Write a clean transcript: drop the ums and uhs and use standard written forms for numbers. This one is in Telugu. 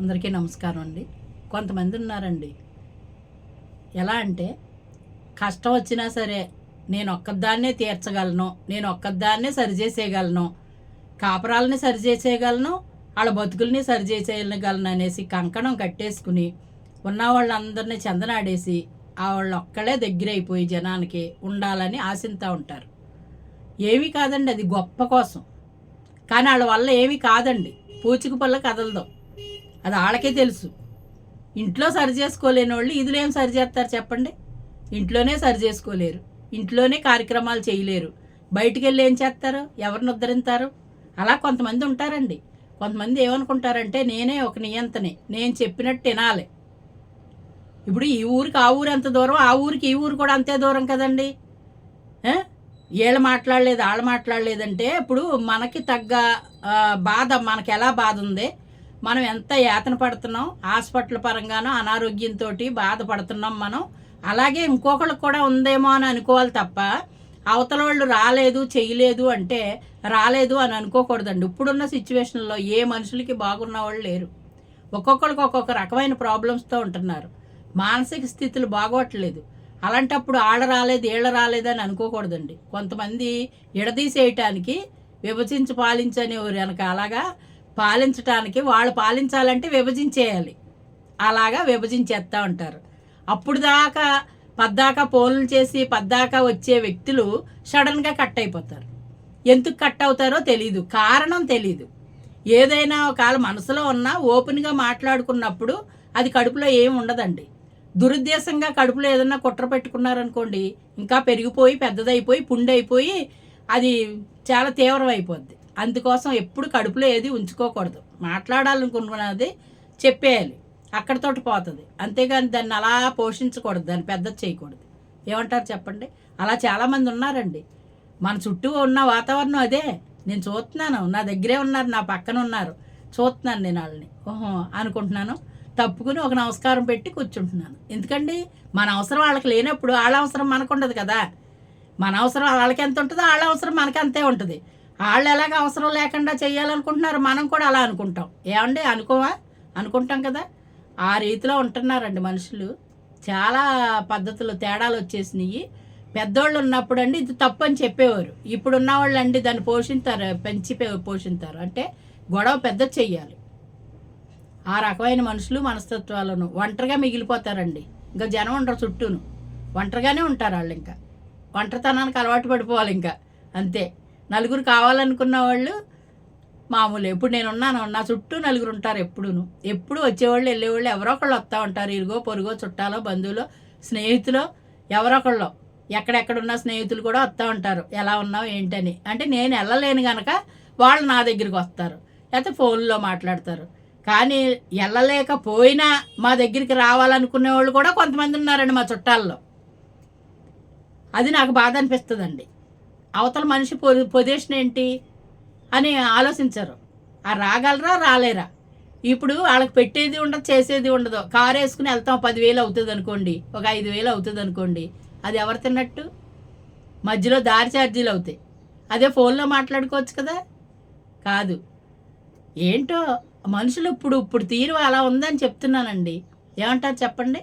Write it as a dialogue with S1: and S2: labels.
S1: అందరికీ నమస్కారం అండి. కొంతమంది ఉన్నారండి, ఎలా అంటే కష్టం వచ్చినా సరే నేను ఒక్కదాన్నే తీర్చగలను, నేను ఒక్కదాన్నే సరిచేసేయగలను, కాపురాలని సరిచేసేయగలను, వాళ్ళ బతుకుల్ని సరిచేసేయగలను అనేసి కంకణం కట్టేసుకుని ఉన్న వాళ్ళందరినీ చందనాడేసి ఆ వాళ్ళు ఒక్కడే దగ్గర అయిపోయి జనానికి ఉండాలని ఆశిస్తూ ఉంటారు. ఏమీ కాదండి, అది గొప్ప కోసం. కానీ వాళ్ళ వల్ల ఏమీ కాదండి, పూచిక పళ్ళ కదలదు. అది వాళ్ళకే తెలుసు. ఇంట్లో సరి చేసుకోలేని వాళ్ళు ఇదిలో ఏం సరి చేస్తారు చెప్పండి? ఇంట్లోనే సరి చేసుకోలేరు, ఇంట్లోనే కార్యక్రమాలు చేయలేరు, బయటికి వెళ్ళి ఏం చేస్తారు? ఎవరిని ఉద్ధరింతారు? అలా కొంతమంది ఉంటారండి. కొంతమంది ఏమనుకుంటారంటే నేనే ఒక నియంతని, నేను చెప్పినట్టు వినాలి. ఇప్పుడు ఈ ఊరికి ఆ ఊరు ఎంత దూరం, ఆ ఊరికి ఈ ఊరు కూడా అంతే దూరం కదండి. వీళ్ళు మాట్లాడలేదు వాళ్ళు మాట్లాడలేదంటే ఇప్పుడు మనకి తగ్గ బాధ మనకి ఎలా బాధ ఉంది, మనం ఎంత యాతన పడుతున్నాం, హాస్పిటల్ పరంగానో అనారోగ్యంతో బాధపడుతున్నాం మనం, అలాగే ఇంకొకళ్ళకి కూడా ఉందేమో అని అనుకోవాలి తప్ప అవతల వాళ్ళు రాలేదు చేయలేదు అంటే రాలేదు అని అనుకోకూడదండి. ఇప్పుడున్న సిచ్యువేషన్లో ఏ మనుషులకి బాగున్న వాళ్ళు లేరు. ఒక్కొక్కరికి ఒక్కొక్క రకమైన ప్రాబ్లమ్స్తో ఉంటున్నారు, మానసిక స్థితులు బాగోట్లేదు. అలాంటప్పుడు ఆడ రాలేదు ఈళ్ళ రాలేదు అని అనుకోకూడదండి. కొంతమంది ఎడదీసేయటానికి విభజించి పాలించనేవారు వెనక అలాగా పాలించటానికి, వాళ్ళు పాలించాలంటే విభజించేయాలి, అలాగా విభజించేస్తూ ఉంటారు. అప్పుడు దాకా పద్దాకా ఫోన్లు చేసి పద్దాకా వచ్చే వ్యక్తులు సడన్గా కట్ అయిపోతారు. ఎందుకు కట్ అవుతారో తెలీదు, కారణం తెలీదు. ఏదైనా ఒకవేళ మనసులో ఉన్నా ఓపెన్గా మాట్లాడుకున్నప్పుడు అది కడుపులో ఏమి ఉండదండి. దురుద్దేశంగా కడుపులో ఏదన్నా కుట్ర పెట్టుకున్నారనుకోండి, ఇంకా పెరిగిపోయి పెద్దదైపోయి పుండైపోయి అది చాలా తీవ్రం అయిపోద్ది. అందుకోసం ఎప్పుడు కడుపులో ఏది ఉంచుకోకూడదు. మాట్లాడాలనుకున్నది చెప్పేయాలి, అక్కడితోటి పోతుంది. అంతేగాని దాన్ని అలా పోషించకూడదు, దాన్ని పెద్ద చేయకూడదు. ఏమంటారు చెప్పండి? అలా చాలామంది ఉన్నారండి. మన చుట్టూ ఉన్న వాతావరణం అదే. నేను చూస్తున్నాను, నా దగ్గరే ఉన్నారు, నా పక్కన ఉన్నారు, చూస్తున్నాను నేను వాళ్ళని. ఓహో అనుకుంటున్నాను, తప్పుకుని ఒక నమస్కారం పెట్టి కూర్చుంటున్నాను. ఎందుకండి? మన అవసరం వాళ్ళకి లేనప్పుడు వాళ్ళ అవసరం మనకు ఉండదు కదా. మన అవసరం వాళ్ళకి ఎంత ఉంటుందో వాళ్ళ అవసరం మనకి అంతే ఉంటుంది. వాళ్ళు ఎలాగ అవసరం లేకుండా చేయాలనుకుంటున్నారు, మనం కూడా అలా అనుకుంటాం. ఏమండి? అనుకుంటాం కదా. ఆ రీతిలో ఉంటున్నారండి మనుషులు. చాలా పద్ధతులు తేడాలు వచ్చేసినాయి. పెద్దోళ్ళు ఉన్నప్పుడు అండి ఇది తప్పు అని చెప్పేవారు. ఇప్పుడు ఉన్నవాళ్ళు అండి దాన్ని పెంచి పోషిస్తారు. అంటే గొడవ పెద్ద చెయ్యాలి. ఆ రకమైన మనుషులు మనస్తత్వాలను ఒంటరిగా మిగిలిపోతారండి. ఇంకా జనం ఉండరు చుట్టూను, ఒంటరిగానే ఉంటారు వాళ్ళు. ఇంకా ఒంటరితనానికి అలవాటు పడిపోవాలి ఇంకా, అంతే. నలుగురు కావాలనుకున్న వాళ్ళు మామూలు. ఇప్పుడు నేనున్నాను, నా చుట్టూ నలుగురు ఉంటారు ఎప్పుడూను. ఎప్పుడు వచ్చేవాళ్ళు వెళ్ళేవాళ్ళు ఎవరో ఒకళ్ళు వస్తూ ఉంటారు. ఇరుగో పొరుగో చుట్టాలో బంధువులో స్నేహితులో ఎవరో ఒకళ్ళు, ఎక్కడెక్కడున్న స్నేహితులు కూడా వస్తూ ఉంటారు. ఎలా ఉన్నావు ఏంటని. అంటే నేను వెళ్ళలేను కనుక వాళ్ళు నా దగ్గరికి వస్తారు, లేకపోతే ఫోన్లో మాట్లాడతారు. కానీ వెళ్ళలేకపోయినా మా దగ్గరికి రావాలనుకునే వాళ్ళు కూడా కొంతమంది ఉన్నారండి మా చుట్టాల్లో. అది నాకు బాధ అనిపిస్తుందండి. అవతల మనిషి పొజిషన్ ఏంటి అని ఆలోచించరు. ఆ రాగలరా రాలేరా. ఇప్పుడు వాళ్ళకి పెట్టేది ఉండదు, చేసేది ఉండదు. కారు వేసుకుని వెళ్తాం, 10,000 అవుతుంది అనుకోండి, ఒక 5,000 అవుతుంది అనుకోండి, అది ఎవరు తిన్నట్టు? మధ్యలో దారి ఛార్జీలు అవుతాయి. అదే ఫోన్లో మాట్లాడుకోవచ్చు కదా. కాదు, ఏంటో మనుషులు ఇప్పుడు తీరు అలా ఉందని చెప్తున్నానండి. ఏమంటారు చెప్పండి?